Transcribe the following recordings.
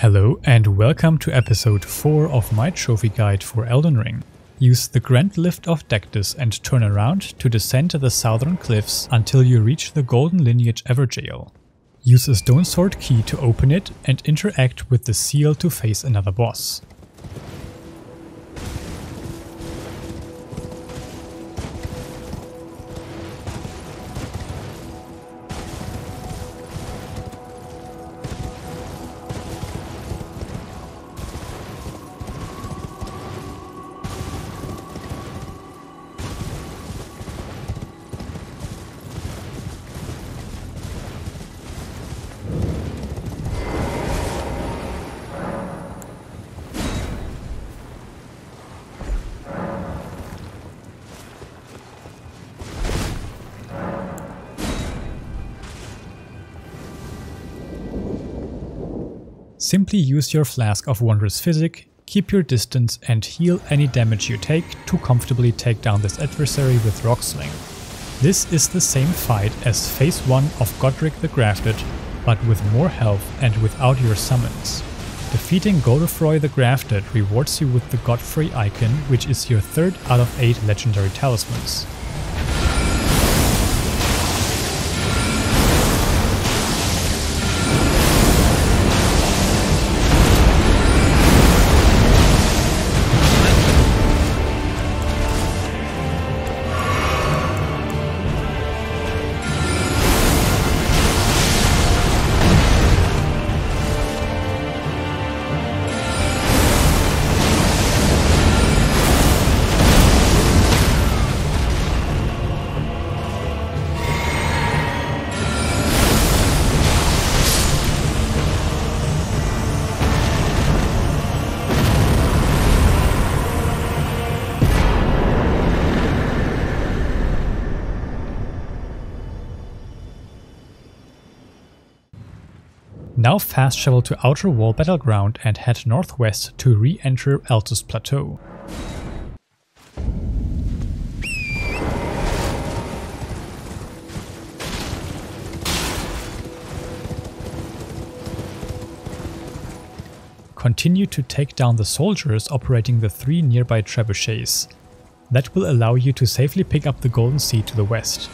Hello and welcome to episode 4 of my trophy guide for Elden Ring. Use the Grand Lift of Dectus and turn around to descend the southern cliffs until you reach the Golden Lineage Evergaol. Use a Stonesword key to open it and interact with the seal to face another boss. Simply use your Flask of Wondrous Physic, keep your distance and heal any damage you take to comfortably take down this adversary with Rock Sling. This is the same fight as phase 1 of Godric the Grafted, but with more health and without your summons. Defeating Godefroy the Grafted rewards you with the Godfrey icon, which is your 3rd out of 8 legendary talismans. Now fast travel to Outer Wall Battleground and head northwest to re-enter Altus Plateau. Continue to take down the soldiers operating the 3 nearby trebuchets. That will allow you to safely pick up the Golden Sea to the west.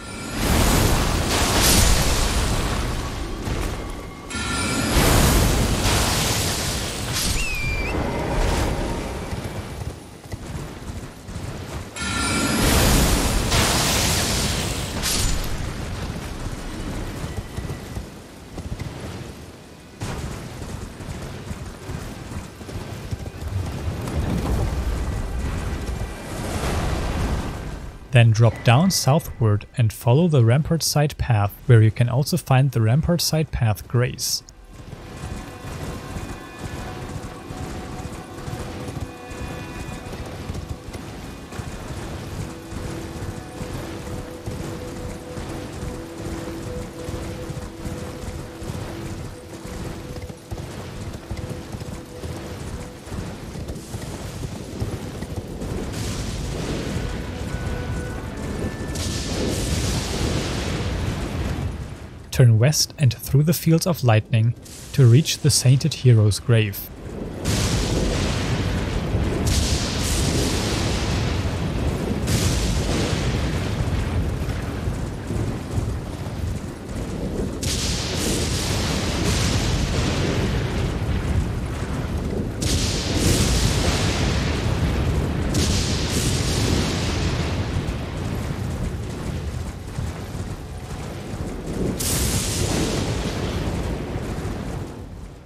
Then drop down southward and follow the Rampart Side path, where you can also find the Rampart Side path Grace. Turn west and through the Fields of Lightning to reach the Sainted Hero's grave.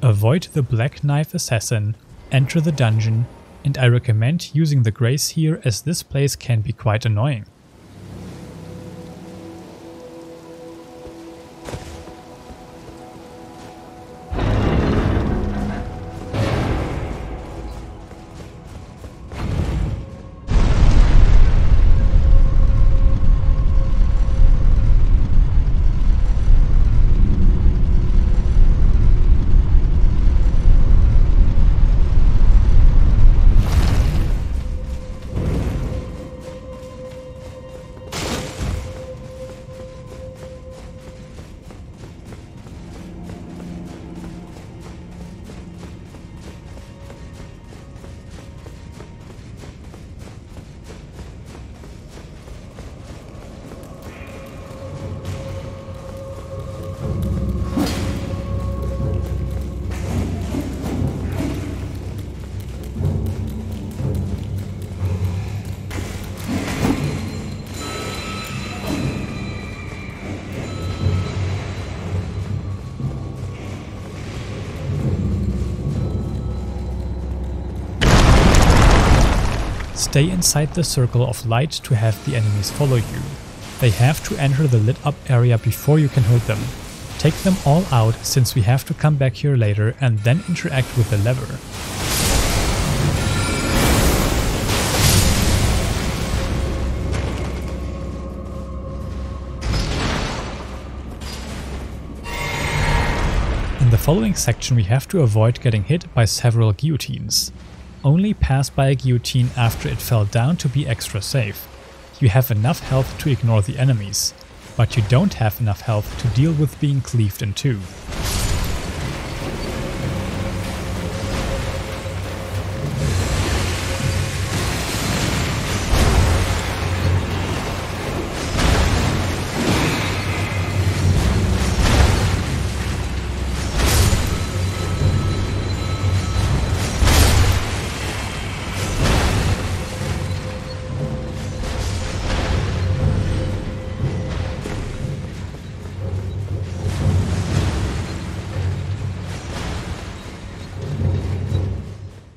Avoid the Black Knife Assassin, enter the dungeon, and I recommend using the Grace here as this place can be quite annoying. Stay inside the circle of light to have the enemies follow you. They have to enter the lit up area before you can hurt them. Take them all out since we have to come back here later and then interact with the lever. In the following section we have to avoid getting hit by several guillotines. Only pass by a guillotine after it fell down to be extra safe. You have enough health to ignore the enemies, but you don't have enough health to deal with being cleaved in two.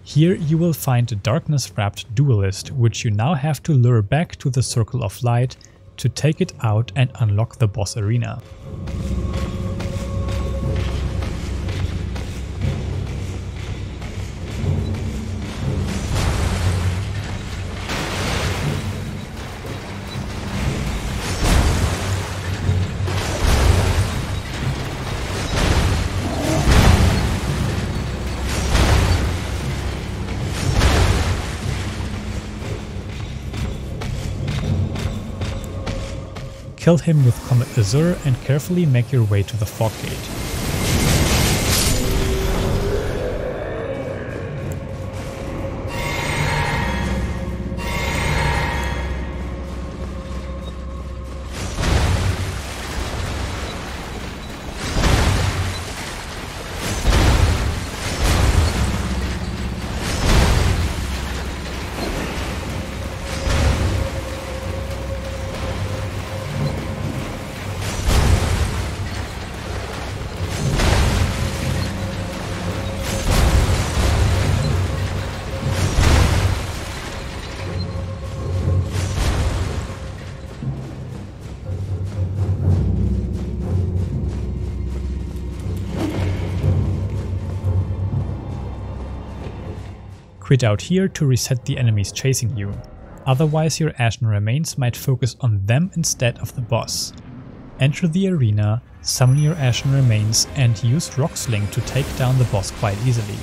Here you will find a darkness-wrapped duelist, which you now have to lure back to the Circle of Light to take it out and unlock the boss arena. Kill him with Comet Azure and carefully make your way to the Fog Gate. Quit out here to reset the enemies chasing you, otherwise your Ashen remains might focus on them instead of the boss. Enter the arena, summon your Ashen remains and use Rock Sling to take down the boss quite easily.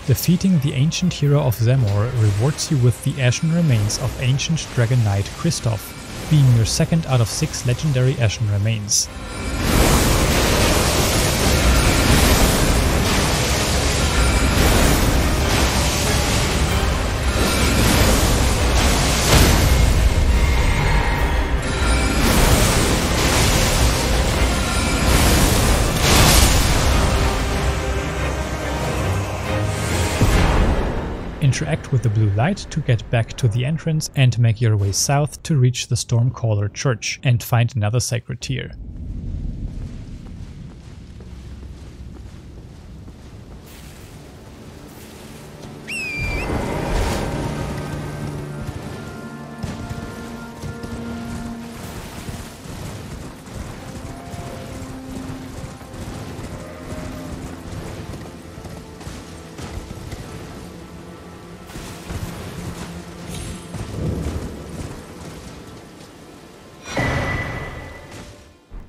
Defeating the ancient hero of Zamor rewards you with the Ashen remains of ancient Dragon Knight Kristoff, being your second out of 6 legendary Ashen remains. Interact with the blue light to get back to the entrance and make your way south to reach the Stormcaller Church and find another sacred tier.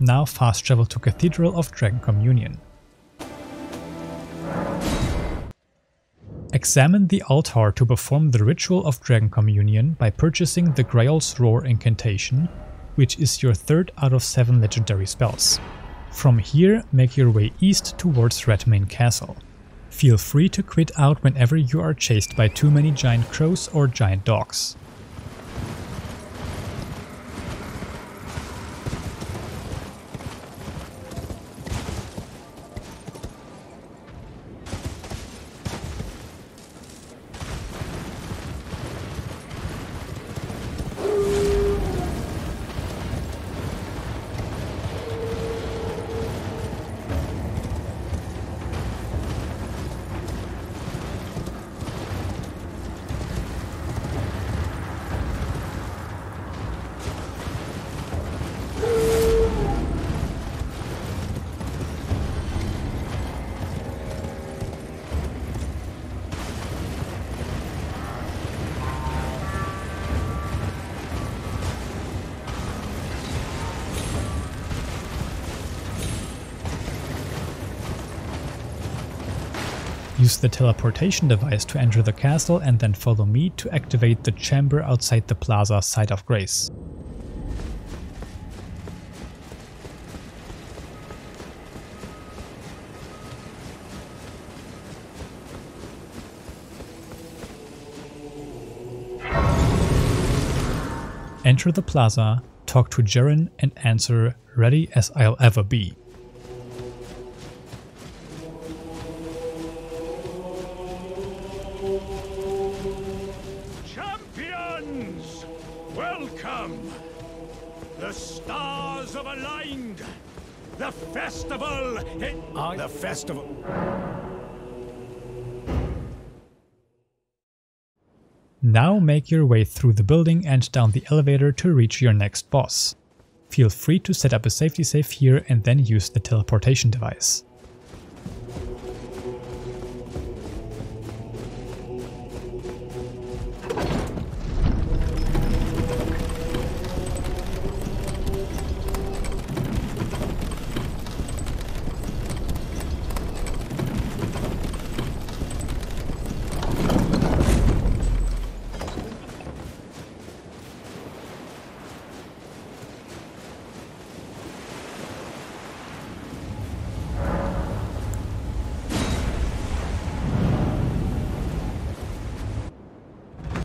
Now fast travel to Cathedral of Dragon Communion. Examine the altar to perform the Ritual of Dragon Communion by purchasing the Greyoll's Roar incantation, which is your 3rd out of 7 legendary spells. From here, make your way east towards Redmane Castle. Feel free to quit out whenever you are chased by too many giant crows or giant dogs. Use the teleportation device to enter the castle and then follow me to activate the chamber outside the plaza Site of Grace. Enter the plaza, talk to Jerren and answer "Ready as I'll ever be." Champions! Welcome! The stars have aligned! The festival! The festival... Now make your way through the building and down the elevator to reach your next boss. Feel free to set up a safety safe here and then use the teleportation device.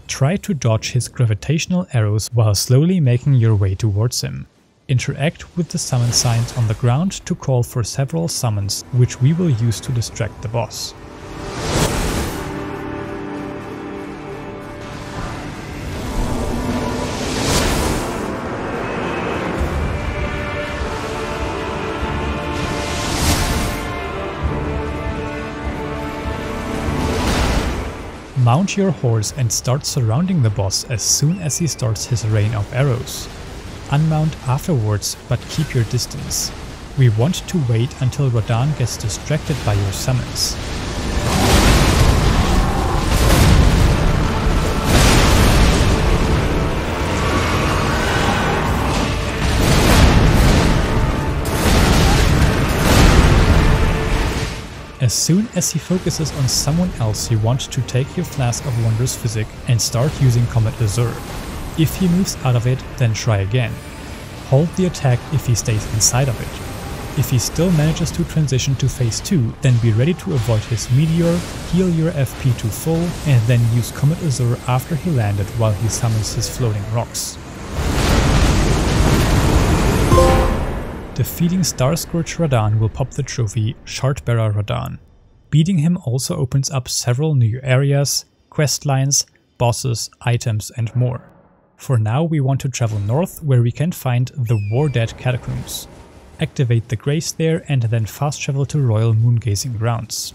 Try to dodge his gravitational arrows while slowly making your way towards him. Interact with the summon signs on the ground to call for several summons, which we will use to distract the boss. Mount your horse and start surrounding the boss as soon as he starts his rain of arrows. Unmount afterwards, but keep your distance. We want to wait until Radahn gets distracted by your summons. As soon as he focuses on someone else, you want to take your Flask of Wondrous Physic and start using Comet Azure. If he moves out of it, then try again. Hold the attack if he stays inside of it. If he still manages to transition to phase 2, then be ready to avoid his meteor, heal your FP to full, and then use Comet Azure after he landed while he summons his floating rocks. Defeating Starscourge Radahn will pop the trophy Shardbearer Radahn. Beating him also opens up several new areas, quest lines, bosses, items and more. For now we want to travel north where we can find the War-Dead Catacombs. Activate the Grace there and then fast travel to Royal Moongazing Grounds.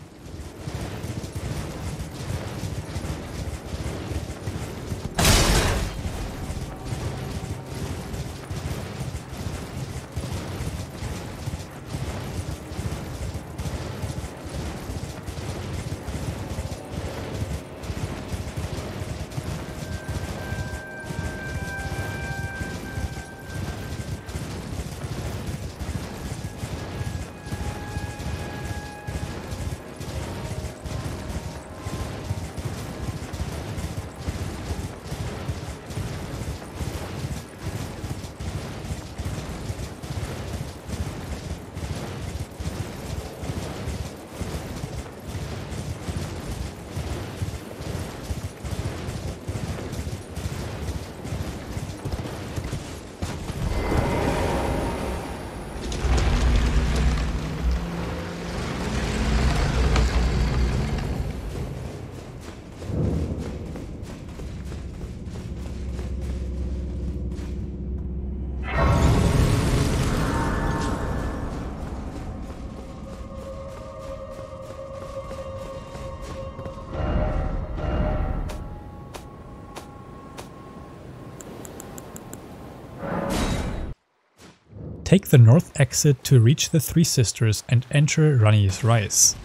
Take the north exit to reach the Three Sisters and enter Ranni's Rise.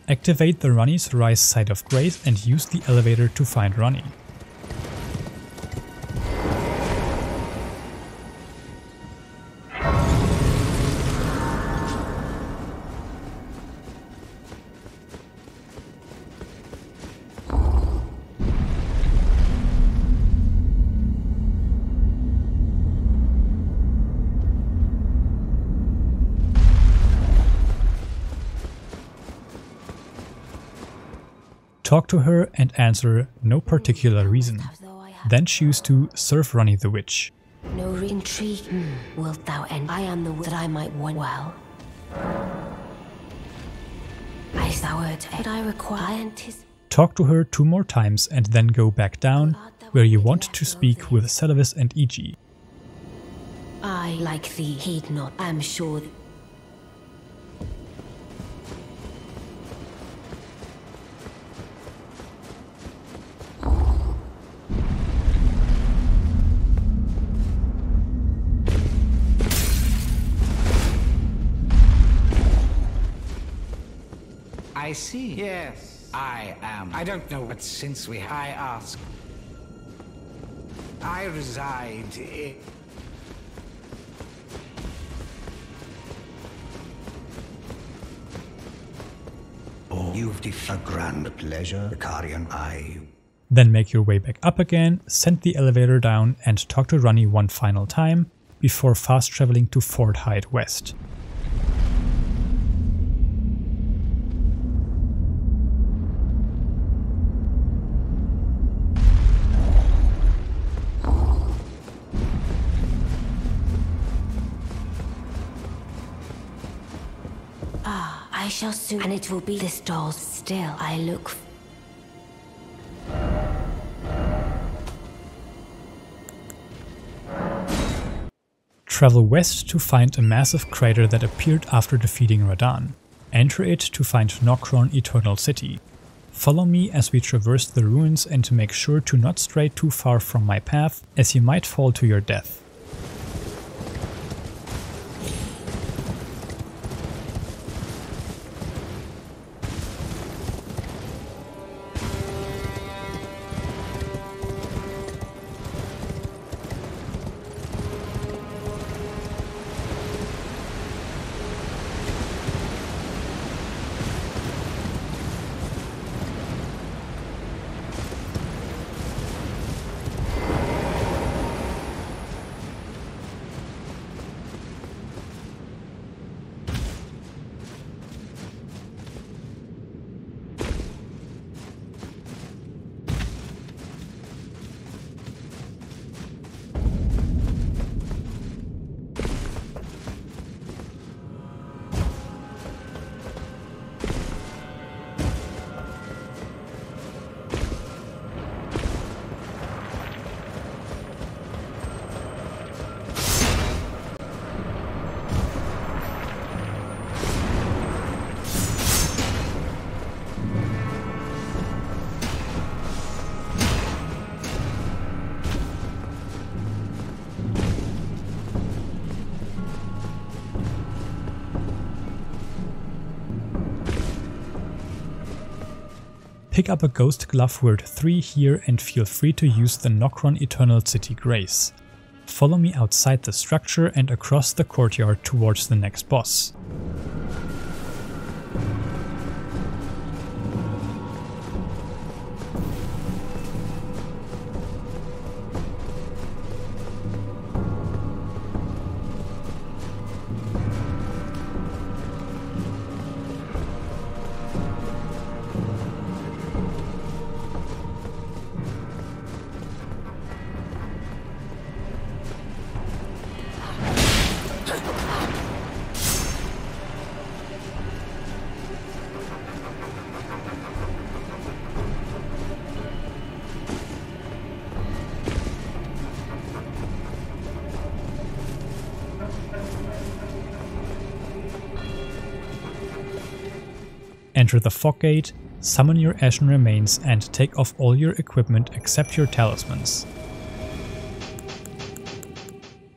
Activate the Ranni's Rise site of grace and use the elevator to find Ranni. Talk to her and answer no particular reason. Then choose to serve Ranni the Witch. No intrigue wilt thou end. I am the that I might want well. I soured, but I require Talk to her 2 more times and then go back down, where you want to speak with Seluvis and Iji. I, like thee, heed not. I am sure I see. Yes, I am. I don't know what since I ask. I reside in... Oh, you've a grand pleasure, Vicarian. Then make your way back up again, send the elevator down and talk to Ranni one final time, before fast traveling to Fort Hyde West. I shall soon, and it will be this doll still. I look. Travel west to find a massive crater that appeared after defeating Radahn. Enter it to find Nokron Eternal City. Follow me as we traverse the ruins and make sure to not stray too far from my path, as you might fall to your death. Pick up a Ghost Glovewort 3 here and feel free to use the Nokron Eternal City Grace. Follow me outside the structure and across the courtyard towards the next boss. Enter the fog gate, summon your Ashen remains and take off all your equipment except your talismans.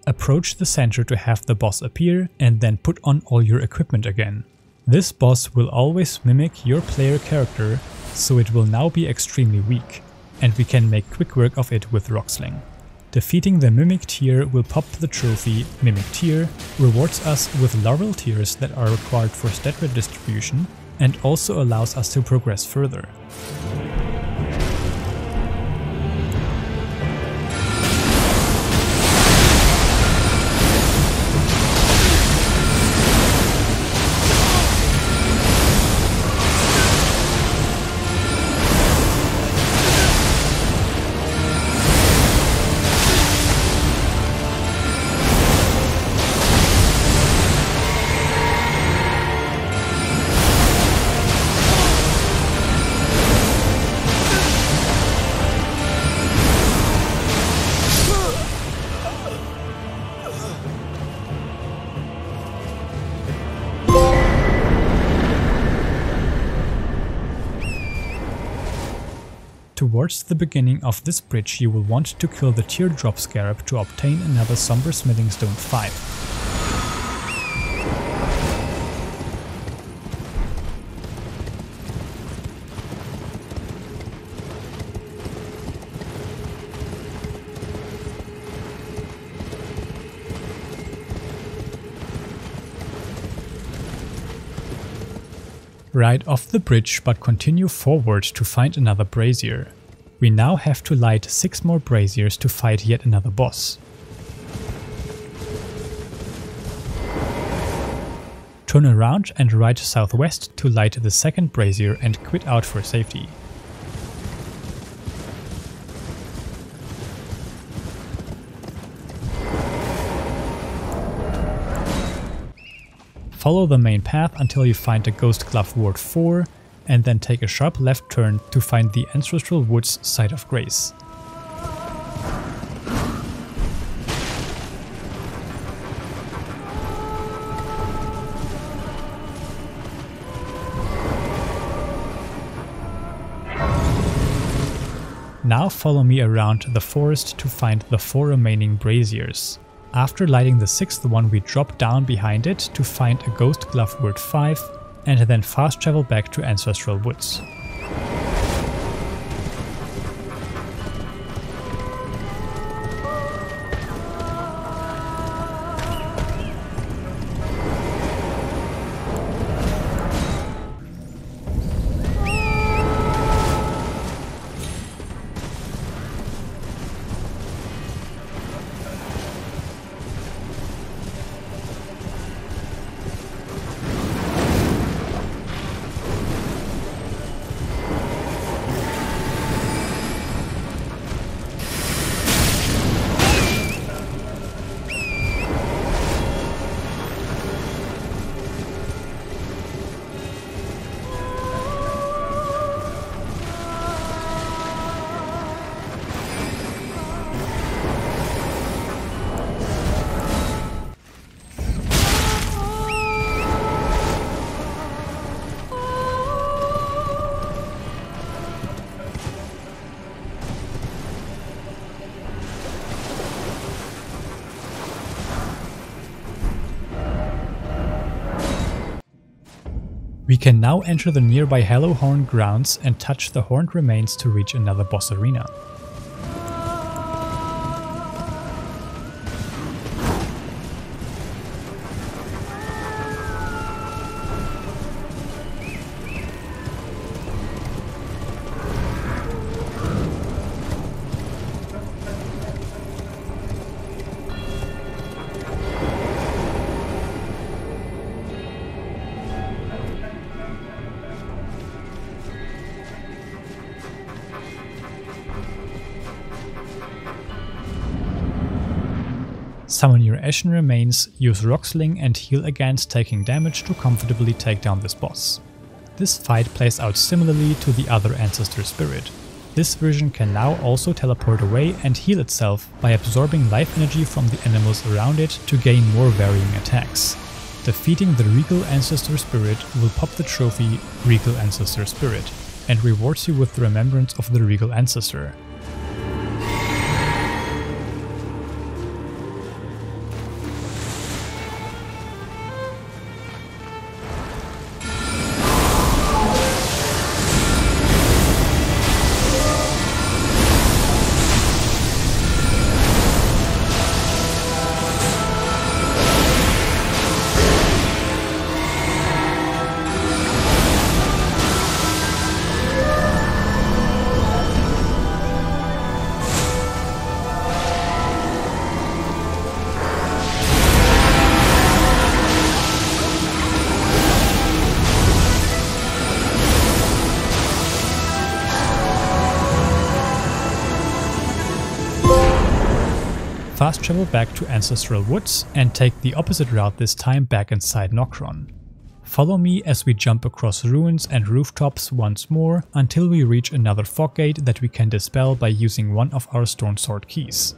Approach the center to have the boss appear and then put on all your equipment again. This boss will always mimic your player character, so it will now be extremely weak, and we can make quick work of it with Rocksling. Defeating the Mimic tier will pop the trophy Mimic tier, rewards us with Larval tiers that are required for stat redistribution, and also allows us to progress further. Towards the beginning of this bridge you will want to kill the Teardrop Scarab to obtain another Somber Smithing Stone 5. Ride off the bridge but continue forward to find another brazier. We now have to light 6 more braziers to fight yet another boss. Turn around and ride southwest to light the second brazier and quit out for safety. Follow the main path until you find the Ghost Glovewort 4, and then take a sharp left turn to find the Ancestral Woods Site of Grace. Now follow me around the forest to find the 4 remaining braziers. After lighting the 6th one, we drop down behind it to find a Ghost Glovewort 5 and then fast travel back to Ancestral Woods. We can now enter the nearby Hallowhorn grounds and touch the horned remains to reach another boss arena. Summon your Ashen remains, use Rocksling and heal against taking damage to comfortably take down this boss. This fight plays out similarly to the other Ancestor Spirit. This version can now also teleport away and heal itself by absorbing life energy from the animals around it to gain more varying attacks. Defeating the Regal Ancestor Spirit will pop the trophy Regal Ancestor Spirit and rewards you with the remembrance of the Regal Ancestor. fast travel back to Ancestral Woods and take the opposite route this time back inside Nokron. Follow me as we jump across ruins and rooftops once more until we reach another fog gate that we can dispel by using one of our Stonesword keys.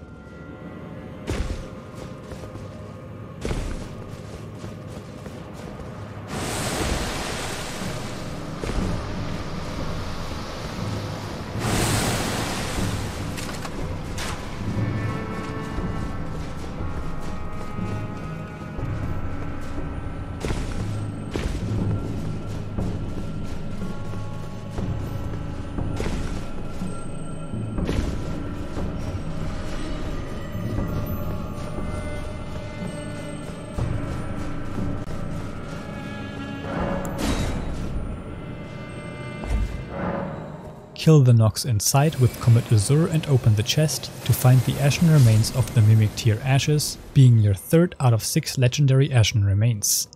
Kill the Nox inside with Comet Azure and open the chest to find the Ashen remains of the Mimic Tier Ashes, being your 3rd out of 6 legendary Ashen remains.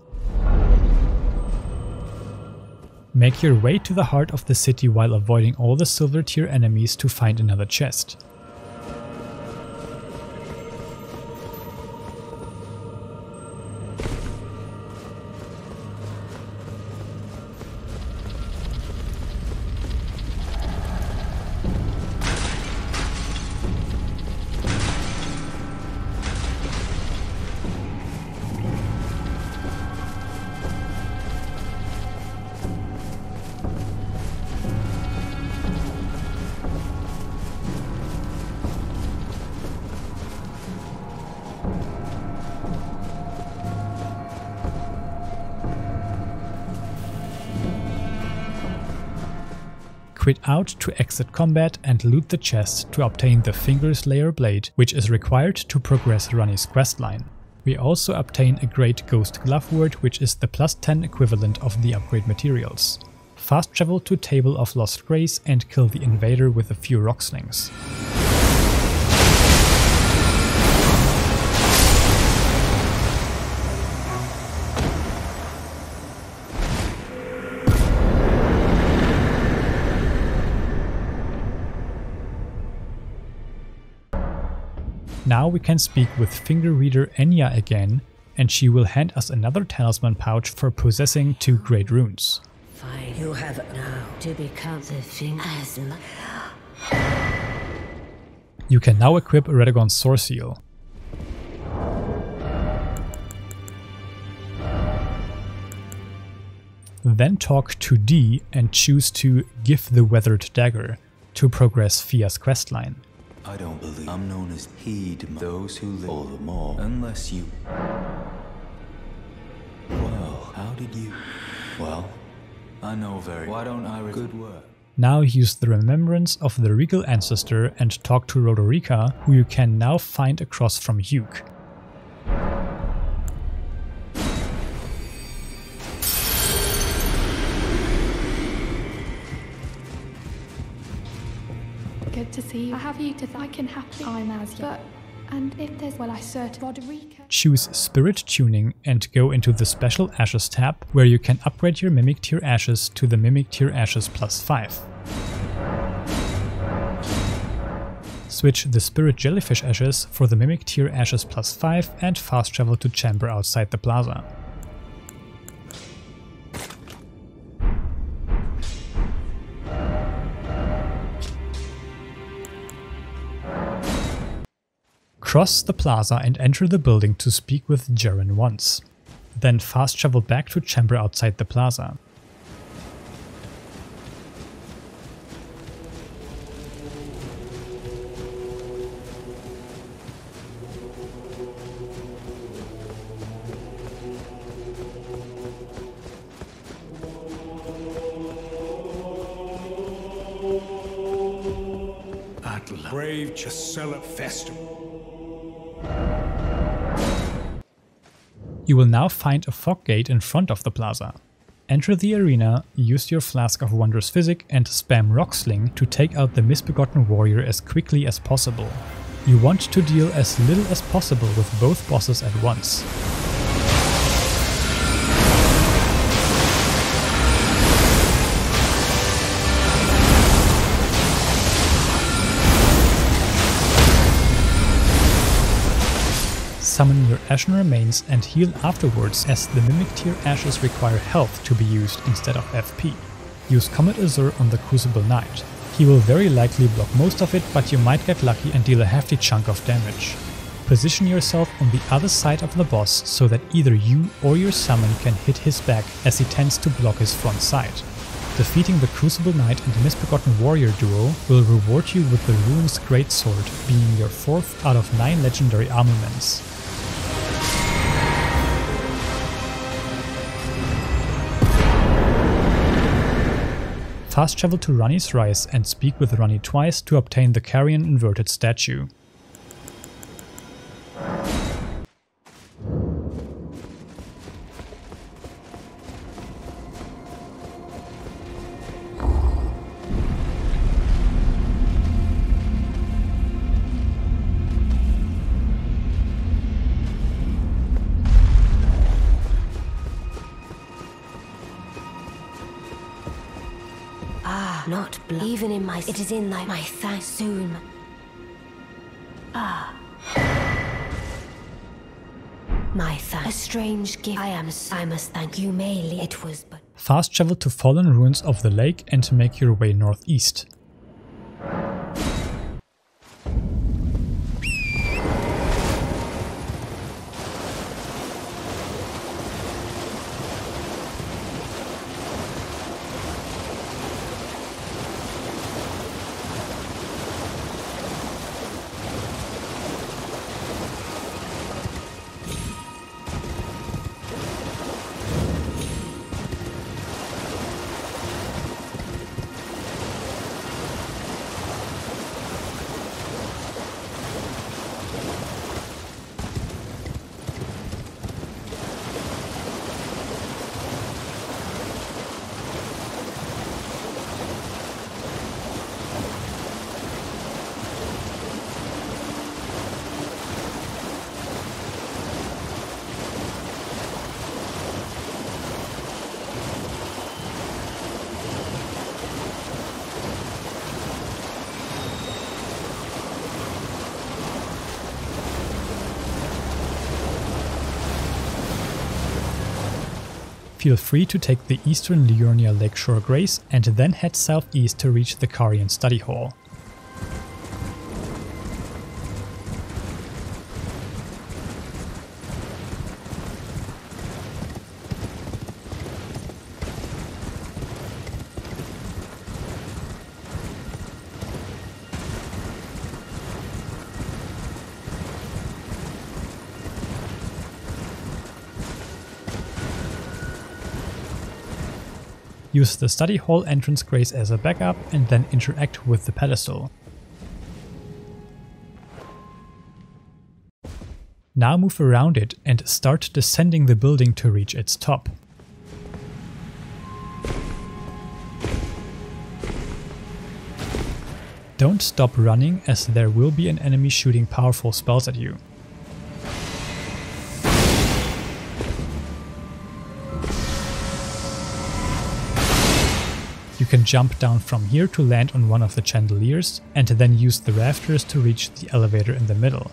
Make your way to the heart of the city while avoiding all the Silver Tier enemies to find another chest. Quit out to exit combat and loot the chest to obtain the Fingerslayer blade, which is required to progress Ranni's questline. We also obtain a Great Ghost Glovewort, which is the +10 equivalent of the upgrade materials. Fast travel to Table of Lost Grace and kill the invader with a few rock slings. Now we can speak with Finger Reader Enya again, and she will hand us another talisman pouch for possessing 2 great runes. Fine. You have now to become the Finger. You can now equip Radahn Sword Seal. Then talk to D and choose to give the Weathered Dagger to progress Fia's questline. I don't believe I'm known as heed those who live all the more, unless you... Well, how did you... Well, I know very... Why don't I... Good work. Now use the remembrance of the Regal Ancestor and talk to Roderica, who you can now find across from Hugh. Good to see you. I have you to I can happily. I'm as you. But, and if there's, well, I search Roderica. Choose Spirit Tuning and go into the Special Ashes tab, where you can upgrade your Mimic Tier Ashes to the Mimic Tier Ashes +5. Switch the Spirit Jellyfish Ashes for the Mimic Tier Ashes +5 and fast travel to Chamber Outside the Plaza. Cross the plaza and enter the building to speak with Jerren once. Then fast travel back to Chamber Outside the Plaza. Brave Chatella Festival. You will now find a fog gate in front of the plaza. Enter the arena, use your Flask of Wondrous Physic and spam Rock Sling to take out the Misbegotten Warrior as quickly as possible. You want to deal as little as possible with both bosses at once. summon your Ashen remains and heal afterwards, as the Mimic tier ashes require health to be used instead of FP. Use Comet Azure on the Crucible Knight. He will very likely block most of it, but you might get lucky and deal a hefty chunk of damage. Position yourself on the other side of the boss so that either you or your summon can hit his back, as he tends to block his front side. Defeating the Crucible Knight and Misbegotten Warrior duo will reward you with the Ruin's Greatsword, being your 4th out of 9 legendary armaments. Fast travel to Ranni's Rise and speak with Ranni twice to obtain the Carrion Inverted Statue. Not blood. Even in my... It is in thy... My thanks soon. My thanks. A strange gift. I must thank you, Maylee. It was but... Fast travel to Fallen Ruins of the Lake and make your way northeast. Feel free to take the eastern Liurnia Lakeshore Grace and then head southeast to reach the Carrion Study Hall. Use the study hall entrance grace as a backup and then interact with the pedestal. Now move around it and start descending the building to reach its top. Don't stop running, as there will be an enemy shooting powerful spells at you. You can jump down from here to land on one of the chandeliers, and then use the rafters to reach the elevator in the middle.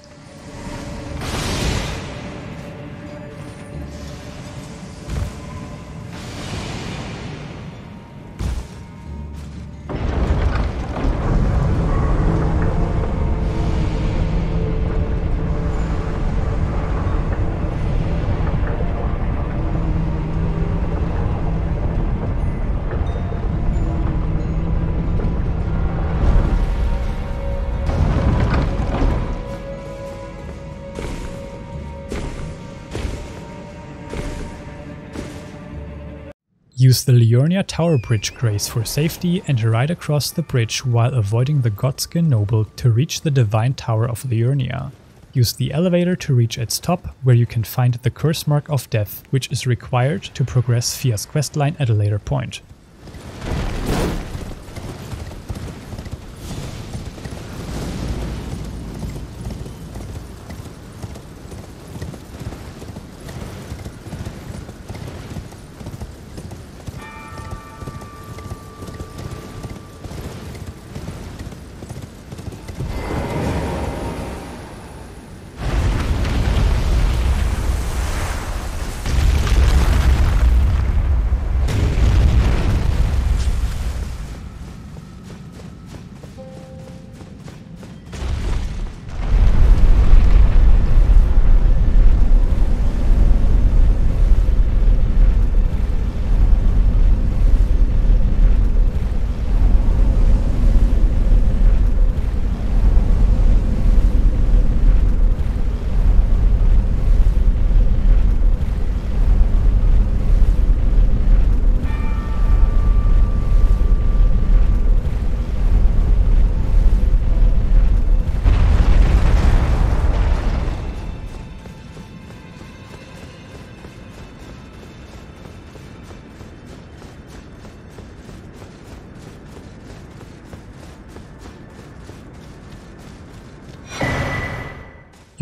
Use the Liurnia Tower Bridge Grace for safety and ride across the bridge while avoiding the Godskin Noble to reach the Divine Tower of Liurnia. Use the elevator to reach its top, where you can find the Curse Mark of Death, which is required to progress Fia's questline at a later point.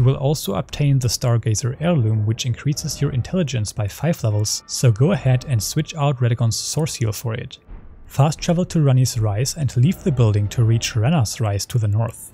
You will also obtain the Stargazer heirloom, which increases your intelligence by 5 levels, so go ahead and switch out Radagon's Source Heal for it. Fast travel to Ranni's Rise and leave the building to reach Renna's Rise to the north.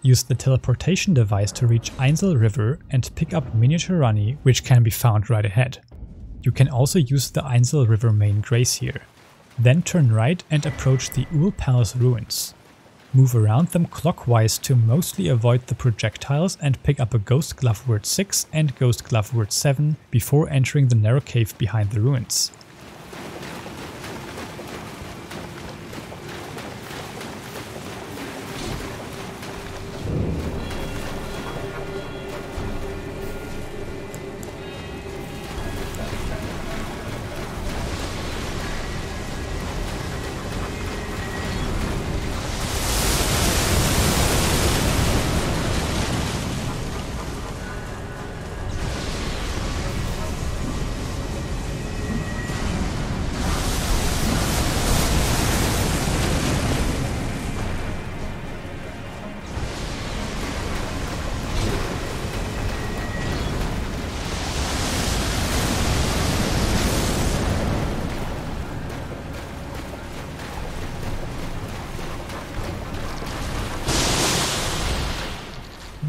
Use the teleportation device to reach Ainsel River and pick up miniature Ranni, which can be found right ahead. You can also use the Ainsel River main grace here. Then turn right and approach the Ul Palace ruins. Move around them clockwise to mostly avoid the projectiles and pick up a Ghost Glovewort 6 and Ghost Glovewort 7 before entering the narrow cave behind the ruins.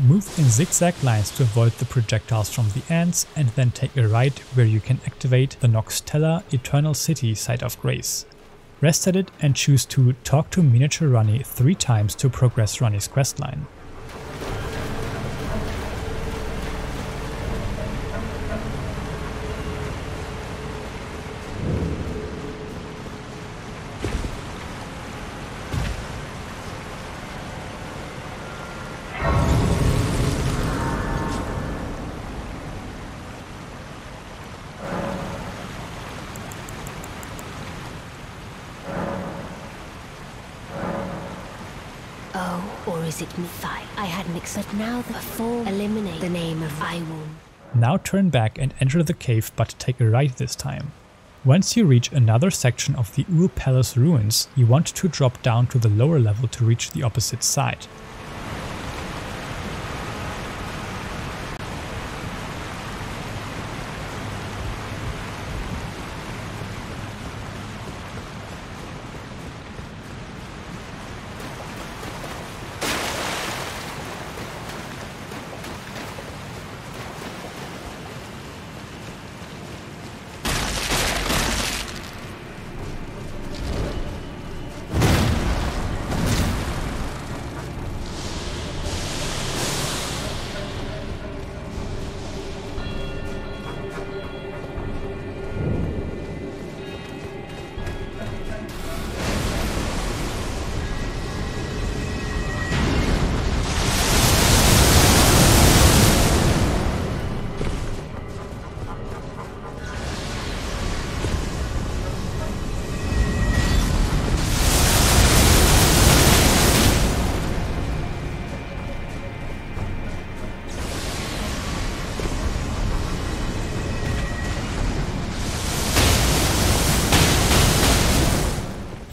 Move in zigzag lines to avoid the projectiles from the ants, and then take a right where you can activate the Nokstella Eternal City Site of Grace. Rest at it and choose to talk to miniature Ranni 3 times to progress Ranni's questline. Or is it me? I hadn't accepted now the full eliminate the name of Iwon. Now turn back and enter the cave, but take a right this time. Once you reach another section of the Ul Palace ruins, you want to drop down to the lower level to reach the opposite side.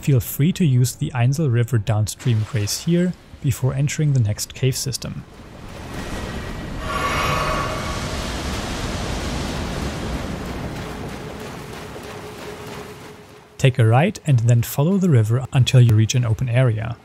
Feel free to use the Ainsel River downstream grace here before entering the next cave system. Take a right and then follow the river until you reach an open area.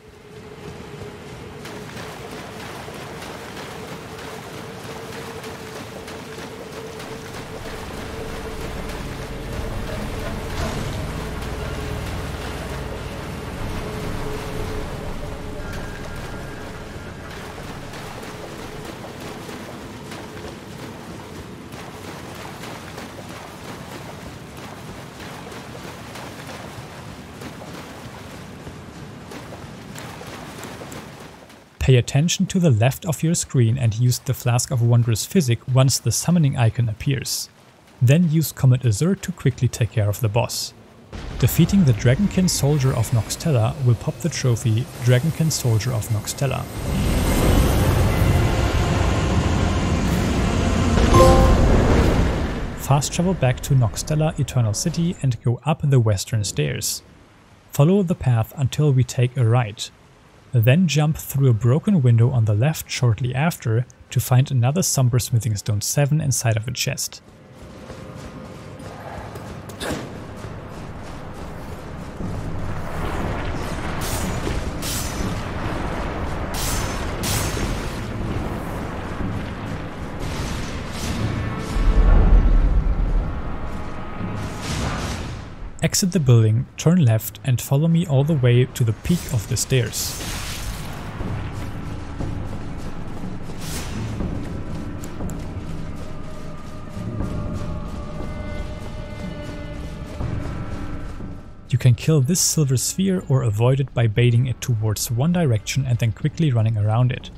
Pay attention to the left of your screen and use the Flask of Wondrous Physic once the summoning icon appears. Then use Comet Azure to quickly take care of the boss. Defeating the Dragonkin Soldier of Nokstella will pop the trophy Dragonkin Soldier of Nokstella. Fast travel back to Nokstella Eternal City and go up the western stairs. Follow the path until we take a right. Then jump through a broken window on the left shortly after to find another Somber Smithing Stone 7 inside of a chest. Exit the building, turn left and follow me all the way to the peak of the stairs. You can kill this silver sphere or avoid it by baiting it towards one direction and then quickly running around it.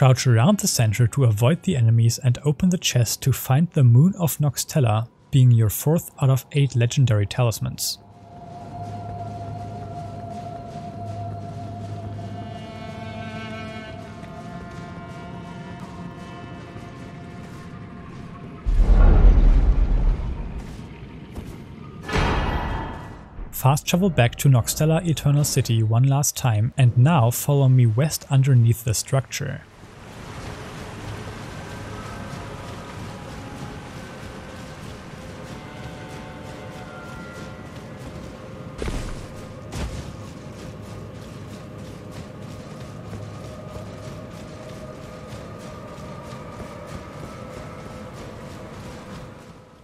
Crouch around the center to avoid the enemies and open the chest to find the Moon of Nokstella, being your 4th out of 8 legendary talismans. Fast travel back to Nokstella Eternal City one last time and now follow me west underneath the structure.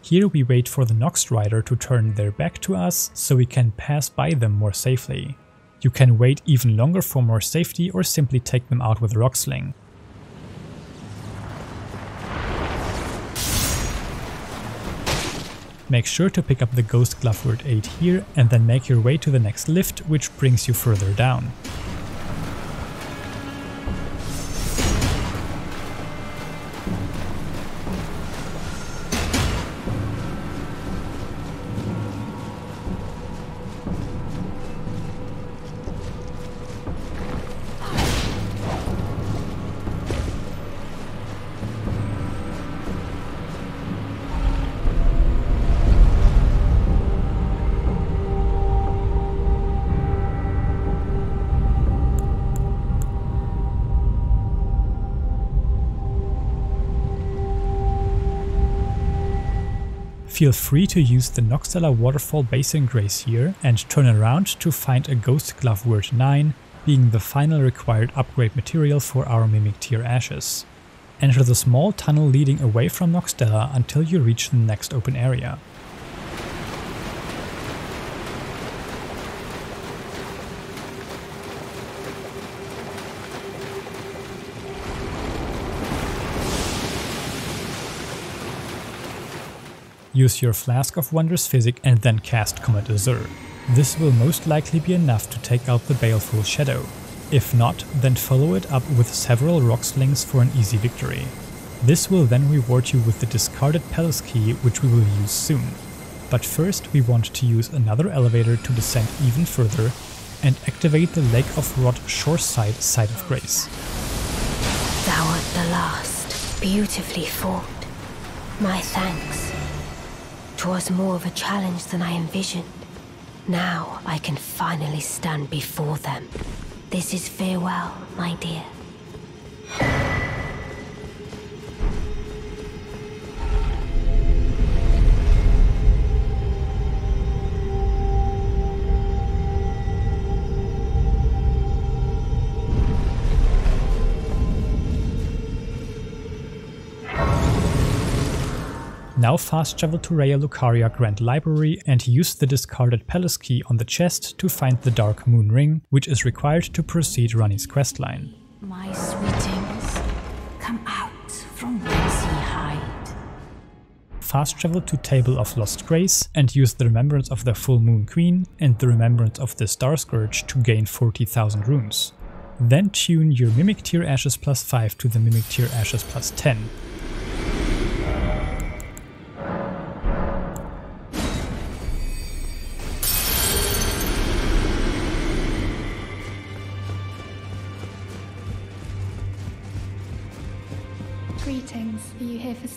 Here we wait for the Nox Rider to turn their back to us so we can pass by them more safely. You can wait even longer for more safety or simply take them out with Rocksling. Make sure to pick up the Ghost Glovewort 8 here and then make your way to the next lift, which brings you further down. Feel free to use the Nokstella Waterfall Basin Grace here and turn around to find a Ghost Glovewort 9, being the final required upgrade material for our Mimic Tier Ashes. Enter the small tunnel leading away from Nokstella until you reach the next open area. Use your Flask of Wondrous Physic and then cast Comet Azure. This will most likely be enough to take out the Baleful Shadow. If not, then follow it up with several rock slings for an easy victory. This will then reward you with the discarded Palace Key, which we will use soon. But first we want to use another elevator to descend even further and activate the Lake of Rot Shoreside Site of Grace. Thou art the last, beautifully fought. My thanks. 'Twas more of a challenge than I envisioned. Now I can finally stand before them. This is farewell, my dear. Now fast travel to Raya Lucaria Grand Library and use the discarded palace key on the chest to find the Dark Moon Ring, which is required to proceed Ranni's questline. My sweetings, come out from whence ye hide. Fast travel to Table of Lost Grace and use the Remembrance of the Full Moon Queen and the Remembrance of the Starscourge to gain 40,000 runes. Then tune your Mimic Tear Ashes +5 to the Mimic Tear Ashes +10. Greetings. Are you here for...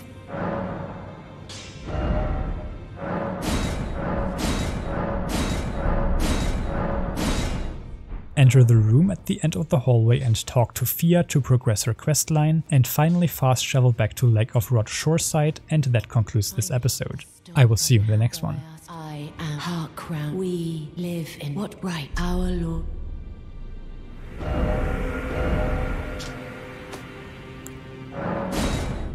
Enter the room at the end of the hallway and talk to Fia to progress her questline, and finally fast travel back to Lake of Rot Shoreside, and that concludes this episode. I will see you in the next one. I am Heartcrown. We live in what right our Lord.